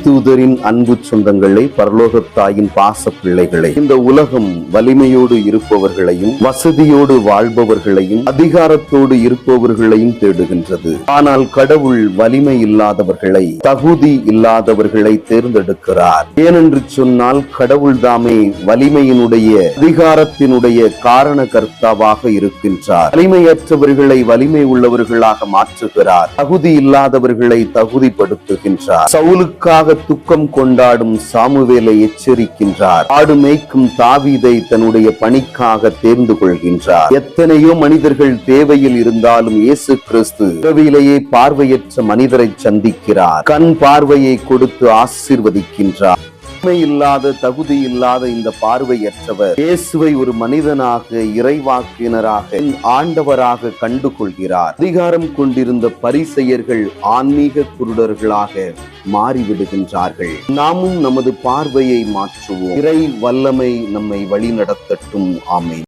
தூதரின் அன்பு சொந்தங்களை, பரலோக தாயின் பாச பிள்ளைகளை, இந்த உலகம் வலிமையோடு இருப்பவர்களையும் வசதியோடு வாழ்பவர்களையும் அதிகாரத்தோடு இருப்பவர்களையும் தேடுகின்றது. ஆனால் கடவுள் வலிமை இல்லாதவர்களை, தகுதி இல்லாதவர்களை தேர்ந்தெடுக்கிறார். ஏனென்று சொன்னால் கடவுள் தாமே வலிமையினுடைய அதிகாரத்தினுடைய காரண கர்த்தாவாக இருக்கின்றார். வலிமையற்றவர்களை வலிமை உள்ளவர்களாக மாற்றுகிறார். தகுதி இல்லாதவர்களை தகுதிப்படுத்துகின்றார். சவுலுக்காக துக்கம் கொண்டாடும் சாமுவேலை எச்சரிக்கின்றார். ஆடு மேய்க்கும் தாவீதை தன்னுடைய பணிக்காக தேர்ந்து கொள்கின்றார். எத்தனையோ மனிதர்கள் தேவையில் இருந்தாலும் இயேசு கிறிஸ்து பிறவியிலேயே பார்வையற்ற மனிதரை சந்திக்கிறார். கண் பார்வையை கொடுத்து ஆசீர்வதிக்கின்றார். இல்லாத தகுதி இல்லாத இந்த பார்வையற்றவர் இயேசுவை ஒரு மனிதனாக, இறைவாக்கினராக, ஆண்டவராக கண்டுகொள்கிறார். அதிகாரம் கொண்டிருந்த பரிசேயர்கள் ஆன்மீக குருடர்களாக மாறிவிடுகின்றார்கள். நாமும் நமது பார்வையை மாற்றுவோம். இறை வல்லமை நம்மை வழி நடத்தட்டும். ஆமென்.